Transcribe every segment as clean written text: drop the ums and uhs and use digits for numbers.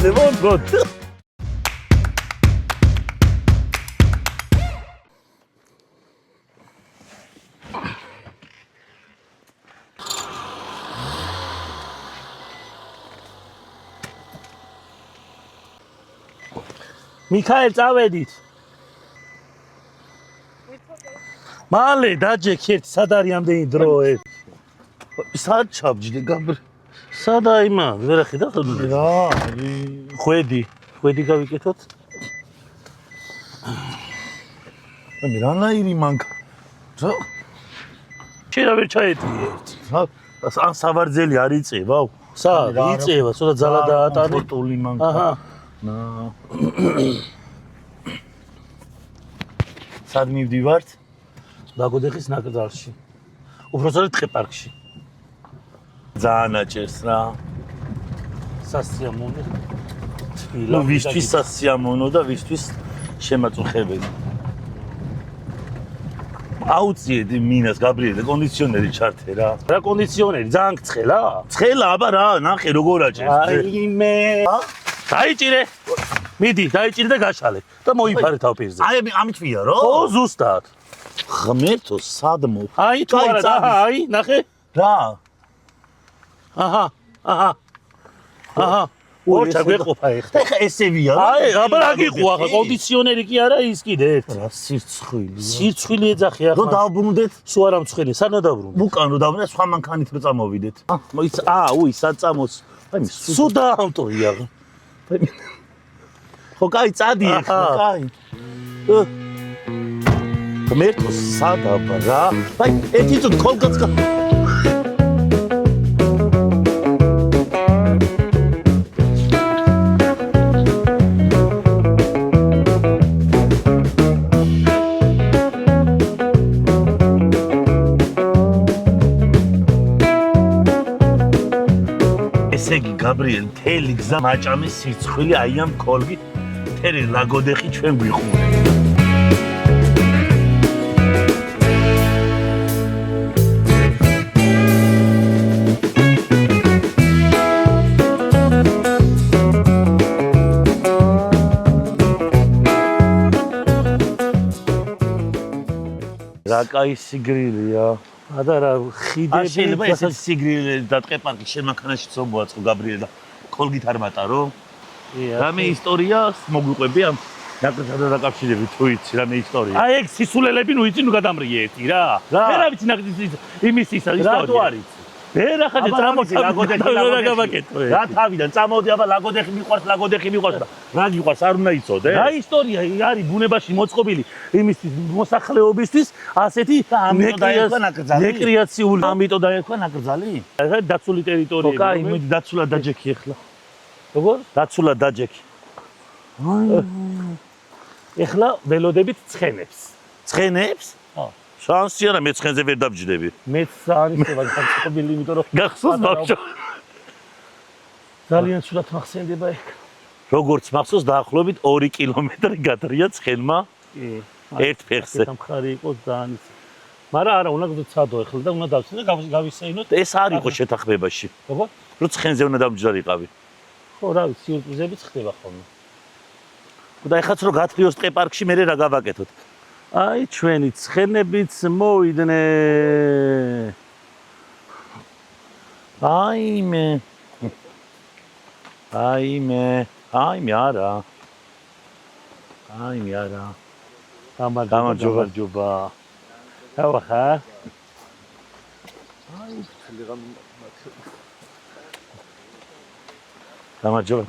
მოვიწყალე, მოგოთ. მიქაელ, წავედით. მალე დაჯექ ერთ სად არის ამდენი დრო ერთ. სად ჩავჯდე გაბრ. სად აიმა, ვერ ახედა ხოლმე. რა, ხვედი გავიკეთოთ. მე რანაირი მანქა. რა? შეიძლება ვერ ჩაეტიე ერთ. ან სავარძელი არ იწევაო. სად იწევა, ცოტა ძალა დაატანე. ტული მანქა. აჰა. სად მივდივართ? ლაგოდეხის ნაკრძალში. უბრალოდ ტყეპარკში. ძალიან აჭერს რა. სასიამოვნო. ნუ ვისთვის სასიამოვნო და ვისთვის შემაწუხებელი. აუციეთ მინას გაბრიელე კონდიციონერი ჩართე რა. რა კონდიციონერი, ძალიან ცხელა? ცხელა, აბა რა, ნახე როგორ აჭერს. აიმე. დაიჭირე. მიდი, დაიჭირე და გაშალე და მოიფარე თავპირზე. აი ამით ვია რო? ო, ზუსტად. ღმერთო, სადმო. აი, თუ არა და აი, ნახე. რა? აჰა. ორ ჩაგვეყოფა ეხლა. ეხა ესე ვია რა. აი, აბა რა გიყვა ახლა კონდიციონერი კი არა ის კიდე ერთ. რა სირცხვილი. სირცხვილი ეძახი ახლა. რო დავბრუნდეთ, სულ არ ამცხელი, სანო დავრუნდეთ. უკან რო დავბრუნდეთ, სხვა მანქანით რო წამოვიდეთ. სად წამოს. აი სულ დაამტოია. ხო, კაი, წადი ეხლა, კაი. ღმერთო, სად აბა რა? აი, ერთი წუთი ხოლმე ესე იგი გაბრიელ მთელი გზა მაჭამის სირცხვილი აი ამ კოლგით მთელი ლაგოდეხი ჩვენ გვიყურე. რა კაი სიგრილია. ადა რა ხიდები შეიძლება ესეთი სიგრილე და ტყეპარკი შენ მანქანაში წობოაწყო გაბრიელ და კოლგით არ მატარო? რამე ისტორიას მოგვიყვები ამ ნაკრძალთან დაკავშირებით თუ იცი რამე ისტორია? აი ეგ სისულელები ნუ იცი ნუ გადამრიე ერთი რა. ვერ ვიცი ნაკრძალის იმის ისტორია. რატო არ იცი? ვერ ახლა წამოდი ლაგოდეხი რა თავიდან წამოდი აბა ლაგოდეხი მიყვარს და რა გიყვარს არ უნდა იცოდე? რა ისტორია არის ბუნებაში მოწყობილი იმისთვის მოსახლეობისთვის ასეთი რეკრეაციული ამიტომ დაერქვა ნაკრძალი? ახლა დაცული ტერიტორიები. ოკეი, მიდი დაცულად დაჯექი ახლა. როგორ? დაცულად დაჯექი. ახლა ველოდებით ცხენებს. ცხენებს? ხო. შანსი არა მე ცხენზე ვერ დაბჯდები. მეც არის ხება განწყობილი, იმიტომ რომ გახსოვს ბავშვო? ძალიან სულად მახსენდება ეგ. როგორც მახსოვს დაახლოებით 2 კილომეტრი გადრია ცხენმა ერთ ფეხზე. სამხარი იყო ძალიან იცი. მაგრამ არა, უნდა გწადო ახლა და უნდა დავცინო და გავისეინოთ. ეს არ იყო შეთანხმებაში. როგორ? რო ცხენზე უნდა დამჯდარიყავი. ხო, რა ვიცი, სიურპრიზებიც ხდება ხოლმე. და ეხაც რო გათხრიოს ტყეპარკში მე რა გავაკეთოთ? აი ჩვენი ცხენებიც მოვიდნენ. აიმე არა. გამარჯობა. რა ხარ? გამარჯობა.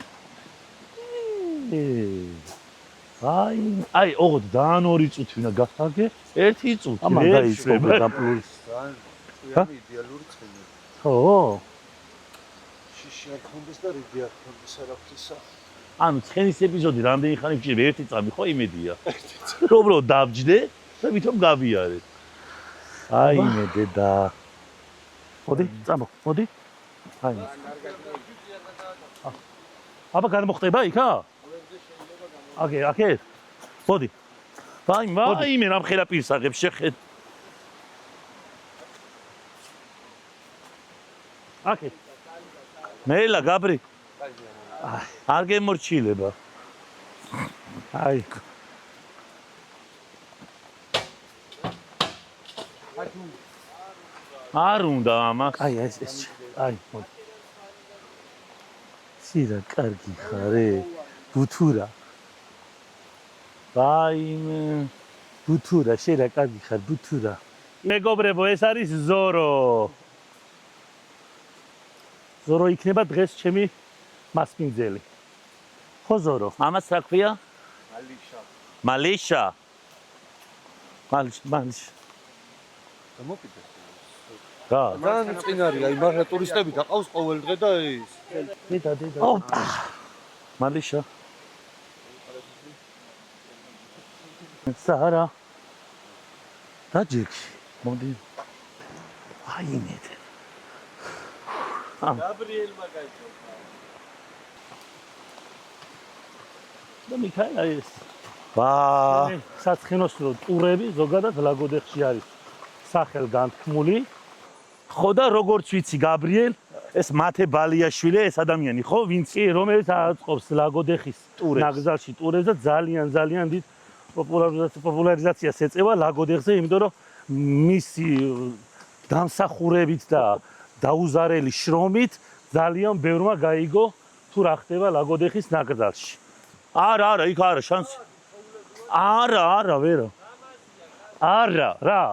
აი, ოღონდ ძალიან 2 წუთი უნდა გასაგე, 1 წუთი. ამან დაიწყება და პლუს. იდეალური ცხენი. ხო. შიში არ ქონდეს და რიგი არ ქონდეს არაფრისა. ანუ ცხენის ეპიზოდი რამდენი ხანი გჭირდება? 1 წამი ხო იმედია. უბრალოდ დავჯდე და ვითომ გავიარე. აიმე დედა. მოდი, წამო, მოდი. აი. აბა გადმოხტება იქა? აკე. მოდი. ვაიმე რამხელა პირსაღებს შეხეთ. აკე. მელა გაბრი. არ გემორჩილება. აი არ უნდა ამას. აი ეს აი მოდი. სირა კარგი ხარე ბუთურა. ვაიმე ბუთურა შეიძლება კარგი ხარ ბუთურა. მეგობრებო ეს არის ზორო. ზორო იქნება დღეს ჩემი მასპინძელი. ხო ზორო? ამას რა ქვია? მალიშა. მალიშა. გამოკიდე. რა? ძალიან წინარია, აი მაგრამ ტურისტები დაყავს ყოველ დღე და ის. დედა. ოპა. მალიშა. Sara. Tacik. Mondi. Ayine. Gabriel Magajo. და მიქაელა ეს. ვა, საცხენოს ტურები ზოგადად ლაგოდეხში არის სახელგანთქმული. ხო და როგორც ვიცი გაბრიელ, ეს მათე ბალიაშვილი ეს ადამიანი ხო, ვინც რომელიც აწყობს ლაგოდეხის ნაკრძალში ტურებს და ძალიან დიდ პოპულარიზაციას ეწევა ლაგოდეხზე, იმიტომ რომ მისი დამსახურებით და დაუზარელი შრომით ძალიან ბევრმა გაიგო თუ რა ხდება ლაგოდეხის ნაკრძალში. არა, იქ არა შანსი. არა, ვერო. არა, რა.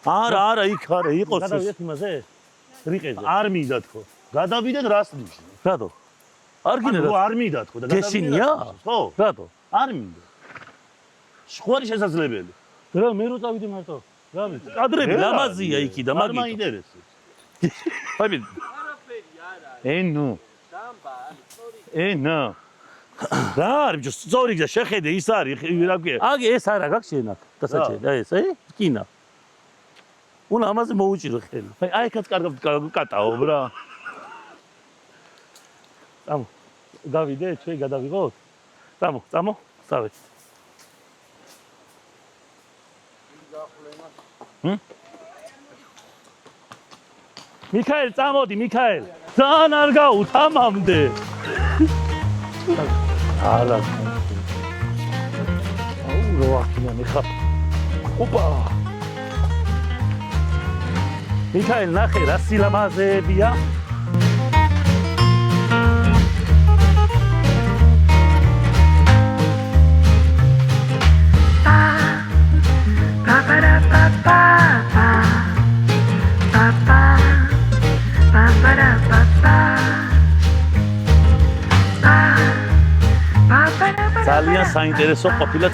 არა, იქ არა, იყოს. გადავიდეთ იმაზე? რიყეზე. არ მინდა თქო. გადავიდეთ რას ნიშნავს? რატო? არ გინდა ანუ არ მინდა თქო და გესინია? ხო? რატო? არ მინდა. შხვარი შესაძლებელი. რა მე რო წავიდი მარტო? რა ვიცი. კადრები ლამაზია იქი და არ მაინტერესებს. აი ნუ. ენა. რა არის ბიჭო, სწორი გზა შეხედე ის არის რა ქვია. აგი ეს არა გაქვს შენაკ დასაჭერი. აი ეს, კინა. უნდა ამაზე მოუჭირო ხელი. აი ეკაც კარგად კატაობ რა. წამო. გავიდე, ჩვენ გადავიღოთ. წამო, წავეც. მიქაელ, წამოდი, მიქაელ. ძალიან არ გაუთამამდე. არა. აუ, რო აქიანი ხარ. ოპა. მიქაელ, ნახე, რა სილამაზეებია. ძალიან საინტერესო ყოფილა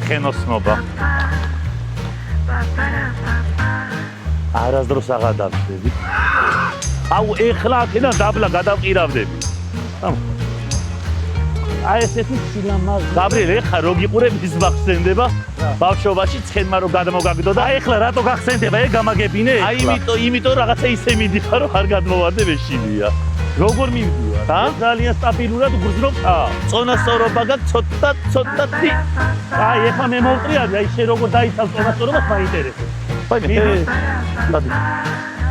ცხენოსნობა. არასდროს აღადავდები. აუ ეხლა აქედან დაბლა გადავყირავდები. აი ესეთი სილამაზე. გაბრიელ, ეხლა რო გიყურებ ის მახსენდება ბავშვობაში ცხენმა რო გადმოგაგდო და ეხლა რატო გახსენდება? გამაგებინე? აი იმიტომ რაღაცა ისე მიდიხარ რომ არ გადმოვარდე მეშინია. როგორ მივდივარ? ძალიან სტაბილურად გრძნობ. წონასწორობა გაქვს ცოტათი. აი ეხლა მე მოვტრიალდი, აი შენ როგორ დაიცავ წონასწორობას მაინტერესებს.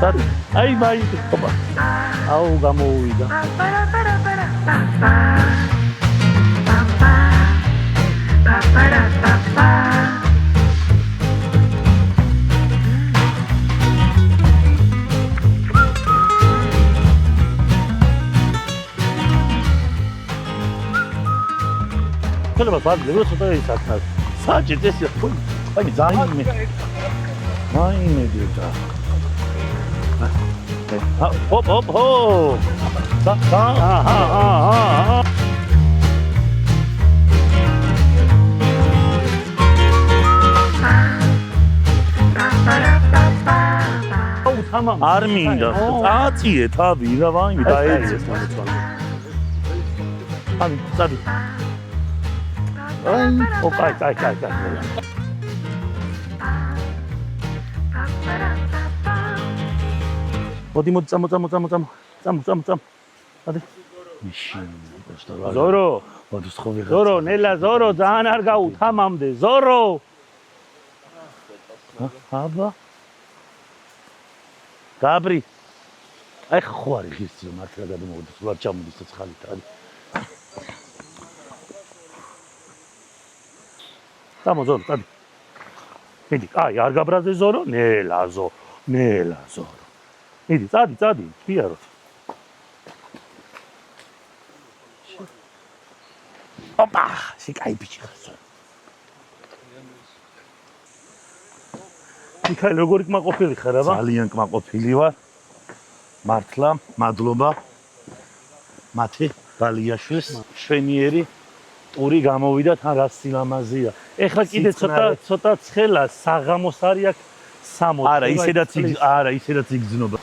დადი. აი მაინტერესობა. აუ გამოუვიდა. შეიძლება ბაგლებს ცოტა ისახნას. საჭირ ეს აი ძალიან მაინე და ჰოპ აჰა არ მინდა აწიე თავი რა ვაიმე დაეძეს მომწონს აი წადი აი ოპა კაი მოდი წამო ადი ზორო მოდი ხო ვიღა ზორო ნელა ზორო ძალიან არ გაუთამამდე ზორო აბა გაბრი აი ხო არის ღირსი რომ მართლა გადმოვიდეს, ვარ ჩამოდის ცოცხალით არის. Zoro, tadi. Vedi, ar gabraze Zoro, nela Zoro. Vedi, tadi, piaro. Opa, si cai pichas. Mikhail, როგორი კმაყოფილი ხარ, აბა? ძალიან კმაყოფილი ვარ. მართლა, მადლობა. მათი გალიაშვილს, შვენიერი ტური გამოვიდა თან რა სილამაზია. ეხლა კიდე ცოტა ცხელა საღამოს არის აქ 60. არა, ისედაც იგრძნობა.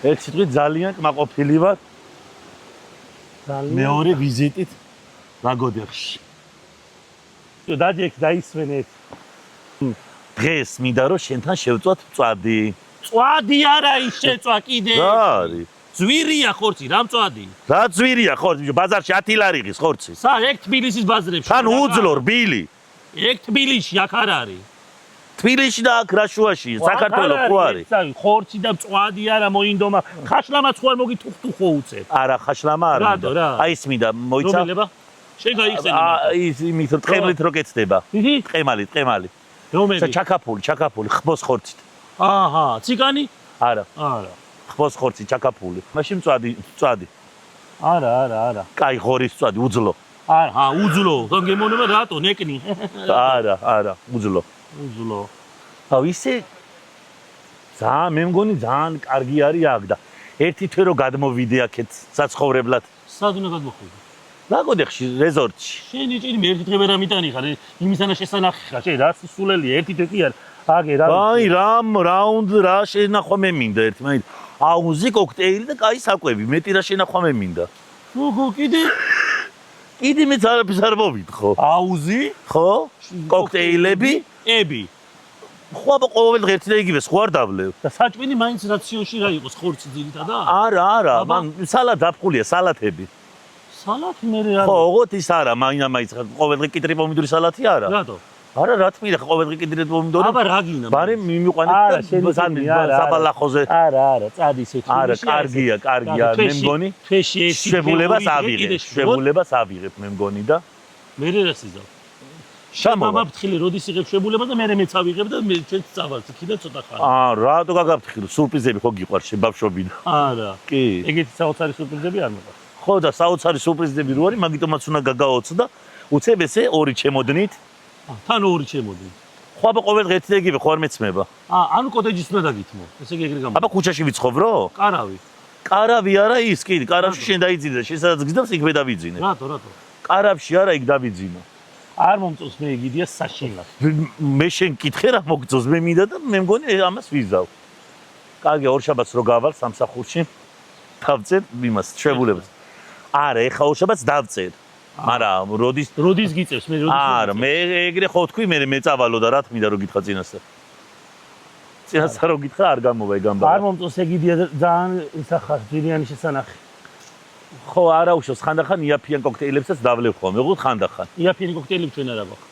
ერთ სიტყვით ძალიან კმაყოფილი ვარ. მეორე ვიზიტით ლაგოდეხში. დაჯექ დაისვენეთ. დღეს მინდა რომ შენთან შევწვათ მწვადი. მწვადი არა ის შეწვა კიდე. რა არის? ძვირია ხორცი, რა მწვადი? რა ძვირია ხორცი? ბაზარში 10 ლარიღის ხორცი. ეგ თბილისის ბაზრებში. თან უძლო რბილი. ეგ თბილისში აქ არ არის. თბილისში და აქ რაშუაში, საქართველოს ხო არის? ხორცი და მწვადი არა მოინდომა. ხაშლამაც ხო არ მოგითუხტუხო უწევ. არა, ხაშლამა არ მინდა. აი ის მინდა, მოიცა. რომელება? შენ გაიხსენე. ის იმით რომ ტყემლით რო კეთდება. ტყემალი. რომელი? ჩაკაფული, ხბოს ხორცით. აჰა, ციგანი? არა. ხბოს ხორცი ჩაკაფული. მაშინ მწვადი. არა. კაი ღორის მწვადი უძლო. არა, უძლო. გემონება რატო ნეკნი? არა, უძლო. აუ ისე მე მგონი ძალიან კარგი არის აქ და ერთი თვე რო გადმოვიდე აქეთ საცხოვრებლად. სად უნდა გადმოხვიდე? ლაგოდეხში, რეზორტში. შენი ჭირი მე ერთი დღე ვერ ამიტანი ხარ, იმისანა შესანახი ხარ, შენ რაც სულელია, ერთი თვე კი არ. აგე რა. აი, რა შენახვა მე მინდა ერთი, მაინც აუზი კოქტეილი და კაი საკვები, მეტი რა შენახვა მე მინდა. კიდე მეც არაფერს არ მოვითხო. აუზი? ხო? კოქტეილები? ები. ხო, აბა ყოველ დღე ერთი და იგივეს ხო არ დავლევ. და საჭმელი მაინც რაციონში რა იყოს, ხორცი ძირითადად? არა, მან სალატ დაფხულია, სალათები. სალათი მე რა? ხო, ოღონდ ის არა, მაინც ყოველ დღე კიტრი პომიდორი სალათი არა. რატო? არა, რა თქმა უნდა, ყოველ დღე კიტრი პომიდორი. აბა რა გინდა? ბარე მიმიყვანეთ საბალახოზე. არა, წადი ისეთი. არა, კარგია, მე მგონი. თვეში შვებულებას ავიღებ მე მგონი და მე რას იზავ? მამა ფთხილი როდის იღებ შვებულებას და მე მეც ავიღებ და მე ჩვენც წავალთ იქიდან ცოტა ხანი. რატო გაგაფთხილო? სურპრიზები ხო გიყვარს ბავშვობიდან? არა. კი. ეგეთი საოცარი სურპრიზები არ მოყავს. ხო და საოცარი სურპრიზები რო არის, მაგიტომაც უნდა გაგაოცო და უცებ ესე ორი ჩემოდნით. თან ორი ჩემოდნით. ხო, აბა ყოველ დღე ერთი და იგივე ხო არ მეცმება? ანუ კოტეჯის უნდა დაგითმო. ესე იგი ეგრე გამოვა. აბა ქუჩაში ვიცხოვრო? კარავი არა ის კი, კარავში შენ დაიძინე და შენ სადაც გძნობს იქვე დავიძინე. რატო? კარავში არა იქ დავიძინო. არ მომწონს მე იგიდია საშინლად. მე შენ კითხე რა მოგწონს მე მინდა და მე მგონი ამას ვიზავ. კარგი, ორშაბათს რო გავალ სამსახურში. დავწერ იმას შვებულებას. არა, ეხა ორშაბათს დავწერ. მაგრამ როდის გიწევს მე როდის? არა, მე ეგრე ხო თქვი, მე მეწავალო და რა თქმა უნდა რო გითხრა წინასწარ. წინასწარ რო გითხრა არ გამოვა ეგ ამბავი. არ მომწონს ეგიდია ძალიან ისახარ ძირიანი შესანახი. ხო, არა უშავს, ხანდახან იაფიან კოქტეილებსაც დავლევ ხოლმე, უღოთ ხანდახან. იაფიანი კოქტეილები ჩვენ არა გვაქვს.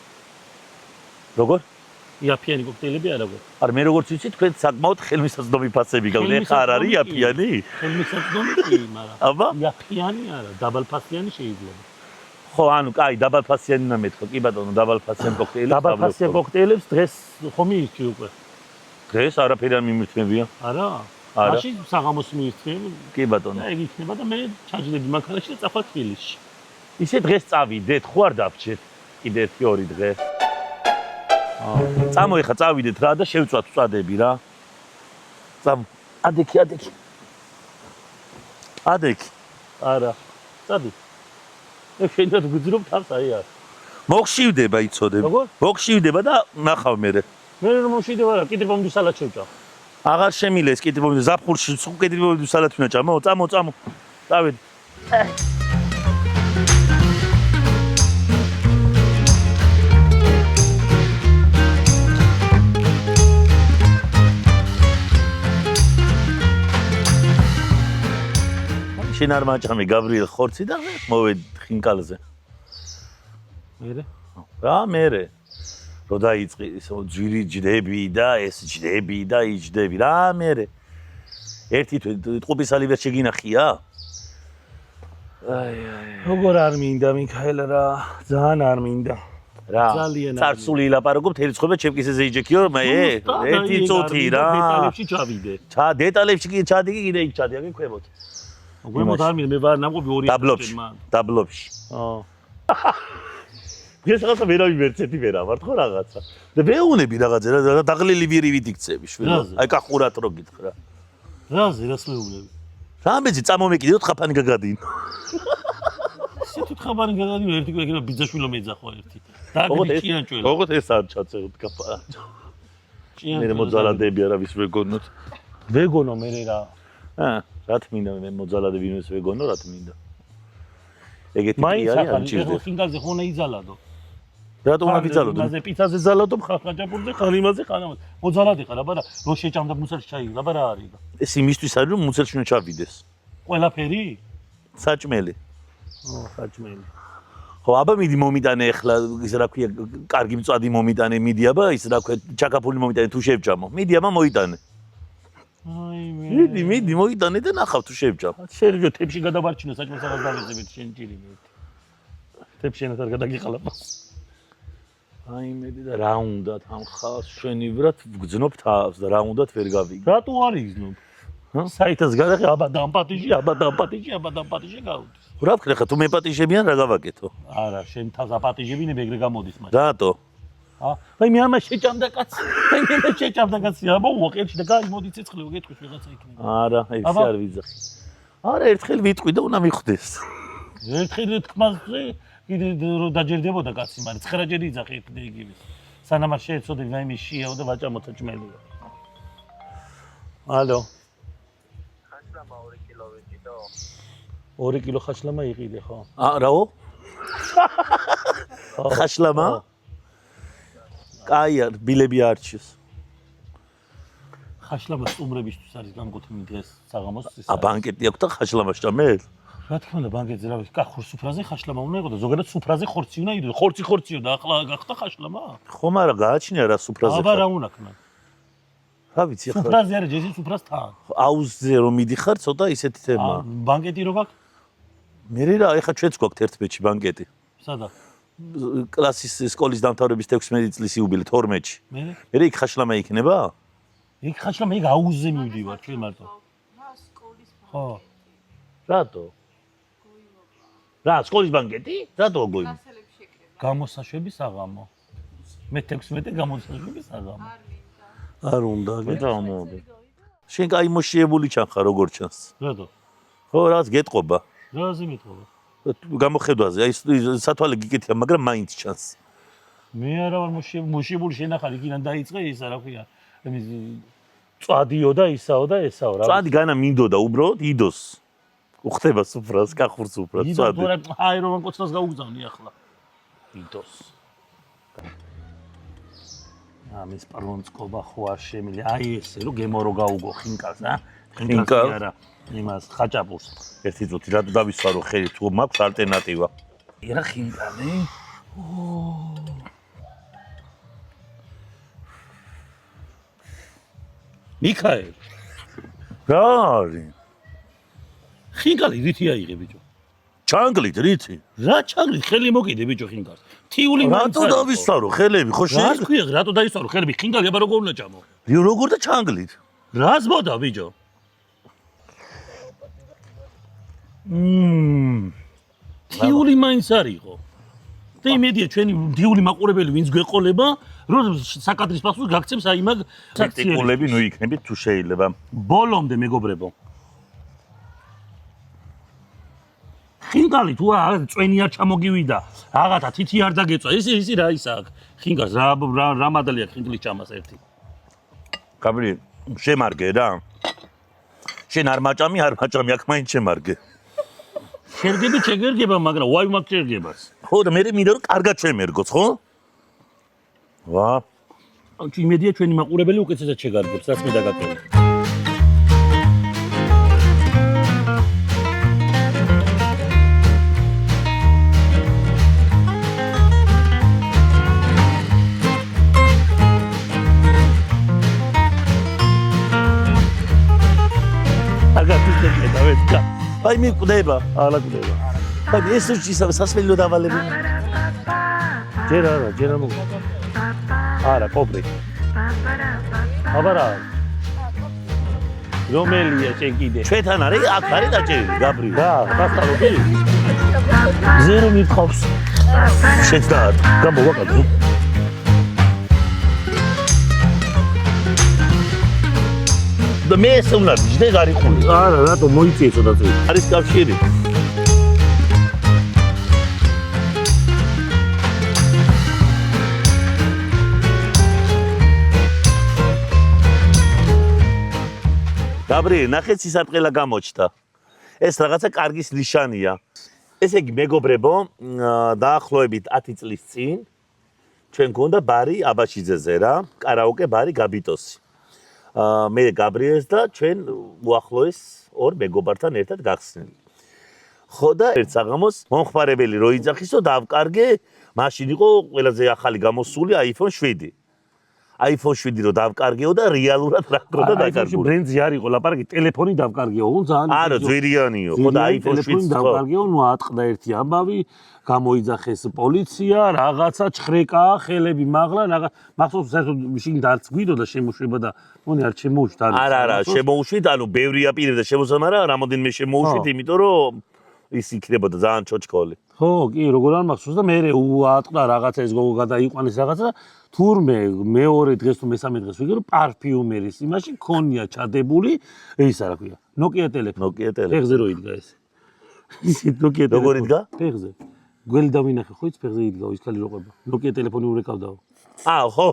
როგორ? იაფიანი კოქტეილები არა გვაქვს. არა, მე როგორც ვიცი, თქვენ საკმაოდ ხელმისაწვდომი ფასები გაქვთ. ეხა არ არის იაფიანი? ხელმისაწვდომი კი, მაგრამ აბა? იაფიანი არა, დაბალფასიანი შეიძლება. ხო, ანუ კაი, დაბალფასიანი უნდა მეთქო. კი ბატონო, დაბალფასიანი კოქტეილებს დავლევ. დაბალფასიანი კოქტეილებს დღეს ხომ მიირთვი უკვე? დღეს არაფერი არ მიმირთმევია. არა? მაშინ საღამოს მიირთმევ. კი ბატონო. ეგ იქნება და მე ჩაჯდები მანქანაში და წავალ თბილისში. ისე დღეს წავიდეთ, ხო არ დავრჩეთ? კიდე 1-2 დღე. წამოიხა, წავიდეთ რა და შევწვათ წვადები რა. ადექი. არა. წადი. ეგ შეიძლება გძრობ თავს აი არ. მოგშივდება იცოდებ. მოგშივდება და ნახავ მე. მე რომ მოგშივდება რა, კიდე პომიდორი სალატ შევჭამ. აღარ შემილეს კიდე პომიდორი ზაფხულში კიდე პომიდორი სალატი უნდა ჭამო. წამო. წავედი. შენ არ მაჭამე გაბრიელ ხორცი და მოვედი ხინკალზე. მერე? რა მერე? რო დაიწყი ძვირი ჯდები და ეს ჯდები და იჯდები რა მერე? ერთი ტყუპისალი ვერ შეგინახია? როგორ არ მინდა მიქაელ რა, ძალიან არ მინდა. რა წარსული ილაპარაკო მთელი ცხოვრება ჩემკისეზე იჯექიო მე ერთი წუთი რა დეტალებში ჩავიდე. დეტალებში კი ჩადი კი კიდე იქ ჩადი აგე ქვემოთ ქვემოთ არ მინდა მე ვარ ნამყოფი 2 დაბლობში ეს რაღაცა ვერავინ ვერცეთი ვერა ვარ ხო რაღაცა და მეუნები რაღაცა რა დაღლილი ვირივით იქცები შვილო აი კახურად რო გითხრა რაზე რას მეუბნები რამეძი წამომეკიდე ხაფანი გაგადინო ისეთი ხაფანი გაგადინო ერთი კეთება ბიძაშვილო მეძახო ერთი დაგდი ჭიანჭველა როგორ ეს არ ჩაწეროთ კაფა მე მოძალადები არავის ვეგონოთ ვეგონო მე რა რა თმინდა მე მოძალადე ვინმეს ვეგონო რა თმინდა ეგეთი კი არის არ ჭირდება ხინგალზე ხონა იძალადო რატომ არ იცალოდო იმაზე პიცაზე ზალადო ხაჭაპურზე ხარ იმაზე ხანამ მოძალადე ხარ აბა რა რო შეჭამდა მუცელში ჩაიგდა აბა რა არის ეს იმისთვის არის რომ მუცელში უნდა ჩავიდეს ყველაფერი საჭმელი საჭმელი ხო აბა მიდი მომიტანე ახლა ის რა ქვია კარგი მწვადი მომიტანე მიდი აბა ის რა ქვია ჩაკაფული მომიტანე თუ შევჭამო მიდი აბა მოიტანე აი მიდი მოიტანე და ნახავ თუ შევჭამ შეიძლება თებში გადავარჩინო საჭმელს აღარ დავეძებეთ შენ ჭირი მე თებში ენად არ გადაგიყალაპა აი მედი და რა უნდა თან ხალხს შენივრად ვგძნობ თავს და რა უნდათ ვერ გავიგე რატო არ იგზნობ საითაც გადახე აბა დამპატიჟი გავუდის რა ვქნა ხა თუ მეპატიჟებიან რა გავაკეთო არა შენ თავს აპატიჟებინე მეგრე გამოდის მაგრამ რატო აი მე ამას შეჭამდა კაცი მე შეჭამდა კაცი აბა უყელში და გაიმოდი ცეცხლი გეტყვის ვიღაცა იქნება არა ეს არ ვიძახი არა ერთხელ ვიტყვი და უნდა მიხვდეს ერთხელ თქმაზე კიდე დაჯერდებოდა კაცი მაგრამ 9 ჯერ იძახი კიდე იგივე სანამ არ შეეცოდე ვაიმე შიაო და ვაჭამოთა ჭმელია ალო ხაშლამა 2 კილო ვიყიდო 2 კილო ხაშლამა იყიდე ხო რაო ხაშლამა კაია ბილები არჩის ხაშლამა სტუმრებისთვის არის გამკუთვნილი დღეს საღამოს ბანკეტი აქვს და ხაშლამა შჭამელ რა თქმა უნდა ბანკეტზე რა ვიცი კახურ სუფრაზე ხაშლამა უნდა იყოს და ზოგადად სუფრაზე ხორცი უნდა იყოს ხორციო და ახლა გახდა ხაშლამა ხო მაგრამ გააჩნია რა სუფრაზე აბა რა უნდა ქნა რა ვიცი ახლა სუფრაზე არის ჯესი სუფრასთან აუზზე რომ მიდიხარ ცოტა ისეთი თემა ბანკეტი რო გაქვს მე რა ეხა ჩვენც გვაქვს ერთბეთში ბანკეტი სადა კლასის სკოლის დამთავრების 16 წლის იუბილე 12-ში მე იქ ხაშლამა იქნება იქ ხაშლამა იქ აუზზე მივდივარ ჩვენ მარტო რა სკოლის ხო რატო რა სკოლის ბანკეტი რატო გოიმ კლასელებს შეკრება გამოსაშვები საღამო მე 16 გამოსაშვები საღამო არ უნდა გეტამოდი შენ კაი მოშიებული ჩანხარ როგორ ჩანს რატო ხო რაც გეტყობა რაზე მეტყობა გამოხედვაზე აი სათვალე გიგეთია მაგრამ მაინც ჩანს მე არა ვარ მოშიებული შენახარ იქიდან დაიწყე ისა რა ქვია წვადიო და ისაო და ესაო რა წვადი განა მინდოდა უბრალოდ იდოს უხდება სუფრას კახურ სუფრას წვადი აი რომ კოცნას გაუგზავნი ახლა იდოს ამის პარონწყობა ხო არ შემილი აი ესე რომ გემო რო გაუგო ხინკალს ხინკალს არა იმას ხაჭაპურს ერთი წუთი რატო დავისვარო ხელი თუ მაქვს ალტერნატივა ერა ხინკალი მიქაელ რა არის ხინკალი რითი აიღე ბიჭო ჩანგლით რითი რა ჩანგლით ხელი მოკიდე ბიჭო ხინკალს თიული რატო დავისვარო ხელები ხო შე რა ქვია რატო დაისვარო ხელები ხინკალი აბა როგორ უნდა ჭამო როგორ და ჩანგლით რას მოდა ბიჭო თიული მაინც არისო და იმედია ჩვენი თიული მაყურებელი ვინც გვეყოლება რომ საკადრის პასუხს გაგცემს აი მაგ ტექნიკულები ნუ იქნებით თუ შეიძლება ბოლომდე მეგობრებო ხინკალი თუ წვენი არ ჩამოგივიდა რაღაცა თითი არ დაგეწვა ისი რა ისა აქ ხინკალს რა მადალი აქვს ხინკლის ჭამას ერთი გაბრი შემარგე რა შენ არ მაჭამი აქ მაინც შემარგე შერგები შეგერგება მაგრამ ვაი მაგ შერგებას ხო და მე მინდა რომ კარგად შემერგოს ხო ვა იმედია ჩვენი მაყურებელი უკეთესად შეგარგებს რაც მე დაგაკეთე მეთქა. აი მიკვდება. არა გდება. აი ეს ისე სასმელო დავალები. ჯერ არ მოგ. არა, კობრი. აბარა. რომელია შენ კიდე? ჩვენთან არის აქ არის დაჭერილი გაბრიელი. და, დასწავლობი. ზერო მithავს. შეცდა. გამოვაკადო. და მე ეს უნდა ჯდე გარიყული. არა, რატო მოიწიე ცოტა წელი. არის კავშირი. გაბრიელი, ნახეთ სისარტყელა გამოჩნდა. ეს რაღაცა კარგის ნიშანია. ესე იგი, მეგობრებო, დაახლოებით 10 წლის წინ ჩვენ გქონდა ბარი აბაშიძეზე რა, კარაოკე ბარი გაბიტოსი. მე გაბრიელს და ჩვენ უახლოეს ორ მეგობართან ერთად გახსნილი. ხო და ერთ საღამოს მომხმარებელი რო იძახისო დავკარგე, მაშინ იყო ყველაზე ახალი გამოსული iPhone 7. iPhone 7 რო დავკარგეო და რეალურად რა გქონდა დაკარგული. ბრენდზე არ იყო ლაპარაკი, ტელეფონი დავკარგეო, ძალიან. არა, ძვირიანიო, ხო და iPhone 7 დავკარგეო, ნუ ატყდა ერთი ამბავი, გამოიძახეს პოლიცია, რაღაცა ჩხრეკაა, ხელები მაღლა, მახსოვს საერთოდ შიგნით არც გვიდოდა შემოშვება და მონი არ შემოუშვით არის. არა, შემოუშვით, ანუ ბევრი აპირებდა შემოსვა, მაგრამ რამოდენიმე შემოუშვით, იმიტომ რომ ის იქნებოდა ძალიან ჩოჩქოლი. ხო, კი, როგორ არ მახსოვს და მე ატყდა რაღაცა ეს გოგო გადაიყვანეს რაღაცა და თურმე მეორე დღეს თუ მესამე დღეს ვიგე რომ პარფიუმერის იმაში ქონია ჩადებული ისა რა ქვია Nokia ტელეფონი. Nokia ტელეფონი. ფეხზე რო იდგა ეს. ისეთ Nokia ტელეფონი. როგორ იდგა? ფეხზე. გველი დავინახე ხო იც ფეხზე იდგა ის ქალი როყება. Nokia ტელეფონი ურეკავდაო. ხო.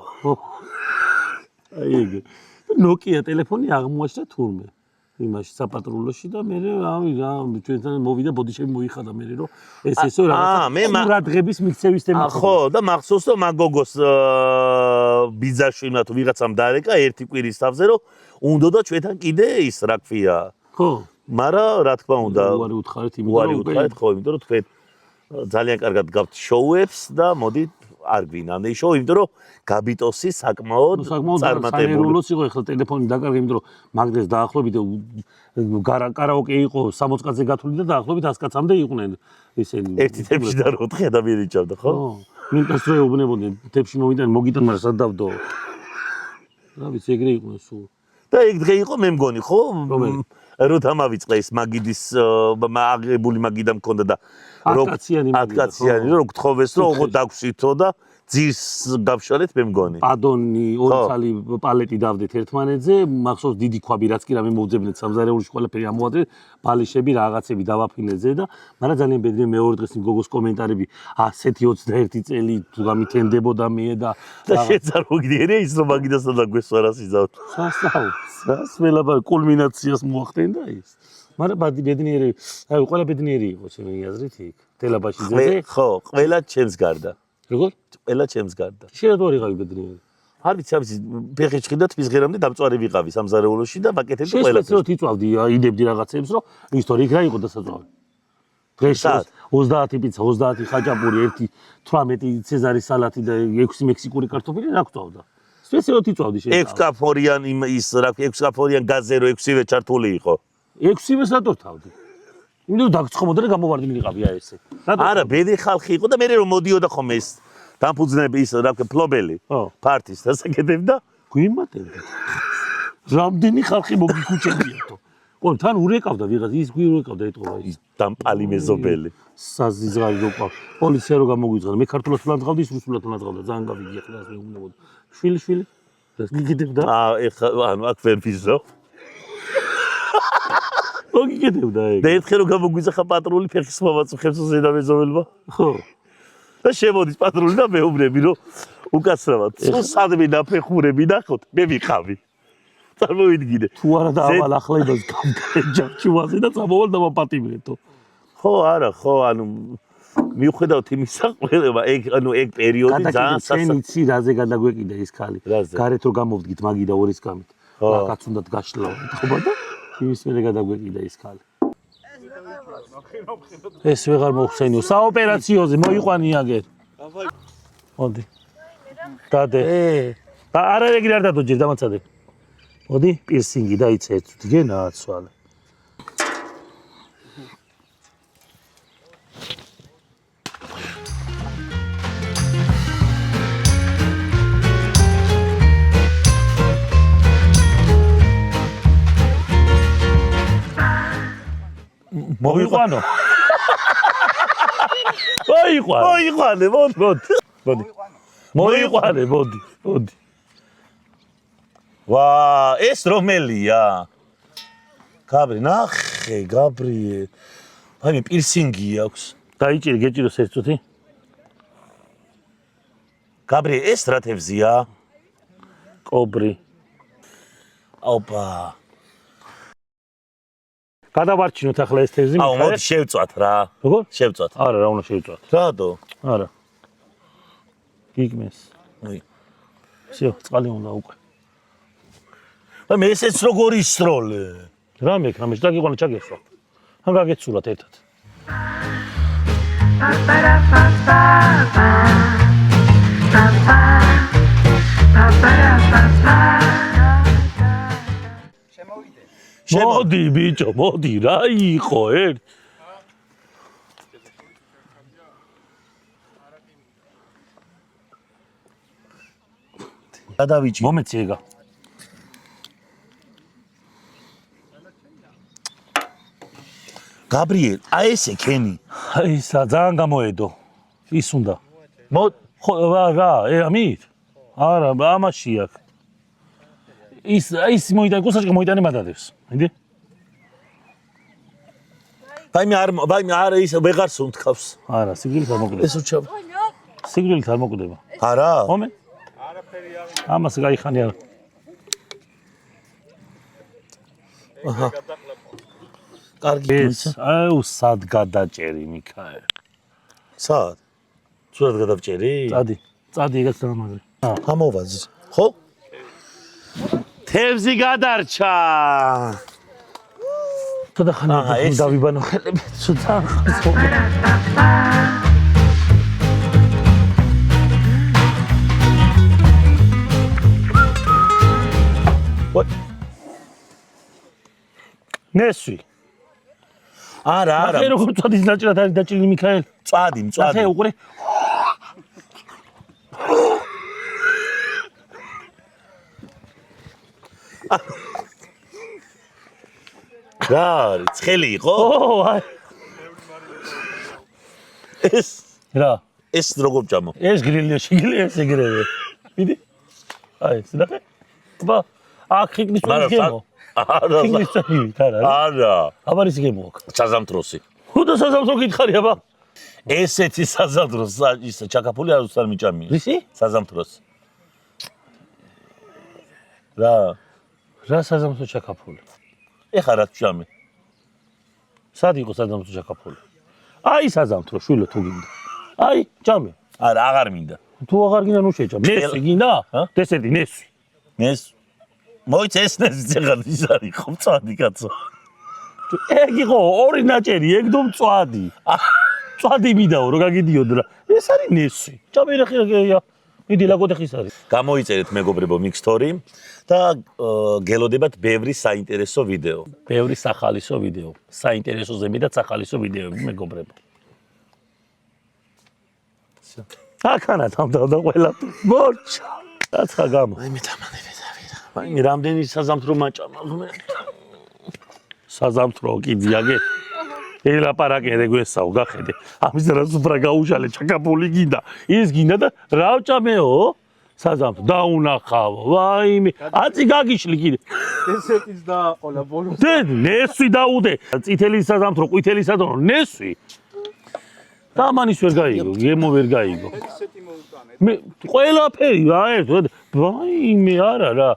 აი ეგ. Nokia ტელეფონი აღმოაჩნდა თურმე. იმაში საპატრულოში და მე ჩვენთან მოვიდა ბოდიშები მოიხადა მე რომ ეს ესო რაღაცა ყურადღების მიქცევის თემა ხო და მახსოვს რომ მაგოგოს ბიძაშვილმა თუ ვიღაცამ დაერეკა ერთი კვირის თავზე რომ უნდა და ჩვენთან კიდე ის რა ქვია ხო მაგრამ რა თქმა უნდა უარი უთხარით იმიტომ რომ თქვენ ძალიან კარგად გაქვთ შოუებს და მოდით არ გვინამდე შოუ იმიტომ რომ გაბიტოსი საკმაოდ წარმატებული იყო ეხლა ტელეფონი დაკარგე იმიტომ რომ მაგდრეს დაახლოებით კარაოკე იყო 60 კაცზე გათვლილი და დაახლოებით 100 კაცამდე იყვნენ ესენი ერთი თებში და 4 ადამიანი იჭავდა ხო? მინტას რო ეუბნებოდნენ თებში მოვიდან მოგიტან მაგრამ სად დავდო რა ვიცი ეგრე იყვნენ სულ და ეგ დღე იყო მე მგონი ხო? რო დამავიწყე ეს მაგიდის აღებული მაგიდა მქონდა და 10 კაციანი რო გთხოვეს რომ ოღონდ დაგვსითო და ძირს გავშალეთ მე მგონი. პადონი ორი წალი პალეტი დავდეთ ერთმანეთზე, მახსოვს დიდი ქვაბი რაც კი რამე მოვძებნეთ სამზარეულოში ყველაფერი ამოვადეთ, ბალიშები რაღაცები დავაფინეზე და მაგრამ ძალიან ბედნიერ მეორე დღეს იმ გოგოს კომენტარები ასეთი 21 წელი თუ გამითენდებოდა მე და შეცარმოგდიერე ის რომ მაგიდასთან დაგვესვა რა სიზავთ. სასველაბა კულმინაციას მოახდენდა ის. მაგრამ ბედნიერი, აი ყველა ბედნიერი იყო ჩემი აზრით იქ. თელაბაშიძეზე. ხო, ყველა ჩემს გარდა. როგორ? ყველა ჩემს გარდა. შეიძლება თუ არ იყავი ბედნიერი. არ ვიცი, ფეხი ჩხიდა თბის ღერამდე დამწვარი ვიყავი სამზარეულოში და ვაკეთებდი ყველაფერს. შეეცვლოთ იწვავდი, იდებდი რაღაცებს, რომ ისტორი იქ რა იყო დასაწვავი. დღესაც 30 პიცა, 30 ხაჭაპური, 18 ცეზარის სალათი და 6 მექსიკური კარტოფილი რა გვწავდა. შეეცვლოთ იწვავდი შეიძლება. 6 კაფორიან ის რა 6 კაფორიან გაზზე რო 6-ვე ჩართული იყო. 6-ვე საერთოდ იმიტომ დაგცხომოდა და გამოვარდი მიყავი აი ესე. არა, ბედი ხალხი იყო და მე რომ მოდიოდა ხომ ეს დამფუძნები ის რა ქვია ფლობელი. პარტიის დასაკეთებდა. გვიმატებდა. რამდენი ხალხი მოგიქუჩებიათო. ხო, თან ურეკავდა ვიღაც ის გვიურეკავდა ეტყობა ის დამპალი მეზობელი. საზიზღარი რო ყავს. პოლიცია რო გამოგვიძღადა. მე ქართულად ვლანძღავდი, ის რუსულად ვლანძღავდა. ძალიან გავიგი ახლა ასე უნებოდა. შვილი. და გიგდებდა. ეხლა ანუ აქ ვერ ვიზო. მოგიგდებდა ეგ. და ერთხელ რომ გამოგვიძახა პატრული ფეხის მომაწუხებს ზედამეზობელმა. ხო. და შემოდის პატრული და მეუბნები რომ უკაცრავად სულ სადმე დაფეხურები ნახოთ მე ვიყავი. წარმოვიდგინე. თუ არა დაავალ ახლებას გამგეჯავჩუაზე და წამოვალ დამაპატიმრეთო. ხო, არა, ხო, ანუ მიუხედავთ იმისა, ყველა ეგ პერიოდი ძალიან სენიცი რაზე გადაგვეკიდა ის ქალი. გარეთ რო გამოვდგით მაგიდა ორის გამით. რაკაც უნდათ გაშლა. ეთქობა და იმის მერე გადაგვეკიდა ის ქალი. ეს ვეღარ მოხსენიო. საოპერაციოზე მოიყვანი აგერ. მოდი. დადე. და არა ეგრე არ დადო ჯერ დამაცადე. მოდი, პირსინგი დაიცე ერთ თვით გენაცვალე. მოვიყვანო. მოიყვანე, მოდი. მოიყვანე, მოდი. ვა, ეს რომელია? გაბრი, ნახე, გაბრიელ. აი, პირსინგი აქვს. დაიჭირე, გეჭიროს ეს წუთი. გაბრი, ეს რა თევზია? კობრი. ოპა. გადავარჩინოთ ახლა ეს თევზი. აუ, მოდი შევწვათ რა. როგორ? შევწვათ. არა, რა უნდა შევწვათ. რატო? არა. გიგმეს. აი. всё, წყალი უნდა უკვე. აი, მე ესეც როგორ ისროლე? რამე დაგიყვანა ჩაგესვა. ან გაგეცურათ ერთად. მოდი ბიჭო, მოდი, რა იყო ერთ. გადავიჭი. მომეცი ეგა. გაბრიელ, აი ესე კენი. აი ისა ძალიან გამოედო. ის უნდა. ხო, რა, ამით? არა, ამაში აქ. ის მოიტანე, გუსაჭკა მოიტანე მადადებს. მიდი? ვაიმე არა ის ვეღარ სუნთქავს. არა, სიგრილით არ მოკვდება. ეს უჩავ. სიგრილით არ მოკვდება. არა? ხომე? არაფერი არ. ამას გაიხანი არა. აჰა. კარგი ეს აუ სად გადაჭერი მიქაელ. სად? სულად გადავჭერი? წადი ეგაც დამაგრე. ამოვაზრ. ხო? თევზი გადარჩა. თოდა ხანი დავიბანო ხელები, ცოტა ხასო. What? ნესვი. არა. ახლა როგორ წადის ნაჭრად არის დაჭრილი მიქაელ? წადი. ახლა უყურე. რა არის? ცხელი იყო? აი. ეს როგორ ჭამო? ეს გრილია, შეგიძლია ეს ეგრევე. მიდი. აი, სინახე. აბა, აქ ხიგნის წვენი გემო. არა. ხიგნის წვენი, არა. აბა ის გემო აქ. საზამთროსი. ხუდა საზამთრო გითხარი აბა. ესეთი საზამთროს ის ჩაკაფული არ უცარ მიჭამია. რისი? საზამთროს. რა საზამთრო ჩაკაფული? ეხა რა ჭამე? სად იყო საზამთრო ჩაკაფული? აი საზამთრო შვილო თუ გინდა. აი, ჭამე. არა, აღარ მინდა. თუ აღარ გინდა ნუ შეჭამ. ნესვი გინდა? დესერტი, ნესვი. მოიცა ეს ნესვი ზეგარ ის არის ხო მწვადი კაცო. ეგ იყო ორი ნაჭერი, ეგ დო მწვადი. მწვადი მიდაო რო გაგიდიოდ რა. ეს არის ნესვი. ჭამე რა ხია. მიდი ლაგოდეხის არის. გამოიწერეთ მეგობრებო მიქსტორი და გელოდებათ ბევრი საინტერესო ვიდეო. ბევრი სახალისო ვიდეო. საინტერესოები და სახალისო ვიდეოები მეგობრებო. აქანა თამდავდა ყველა. მორჩა. რაცა გამო. აი მე დამანები დავიდა. აი რამდენი საზამთრო მაჭამა ღმე. საზამთრო კიდიაგე. ელაპარაკე რეგვესაო გახედე. ამის რაც უბრა გაუშალე ჩაკაპული გინდა. ის გინდა და რა ვჭამეო? საზამთრო დაუნახავო. ვაიმე, აწი გაგიშლი კიდე. ესეთის დააყოლა ბოლოს. დედ ნესვი დაუდე. წითელი საზამთრო, ყვითელი საზამთრო, ნესვი. დამანის ვერ გაიგო, გემო ვერ გაიგო. ესეთი მოუტანე. მე ყველაფერი რა ერთად. ვაიმე, არა რა.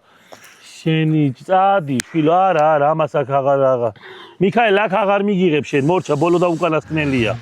შენი წადი, შვილო, არა, ამას აქ აღარ. მიქაელ აქ აღარ მიგიღებ შენ, მორჩა, ბოლო და უკანასკნელია.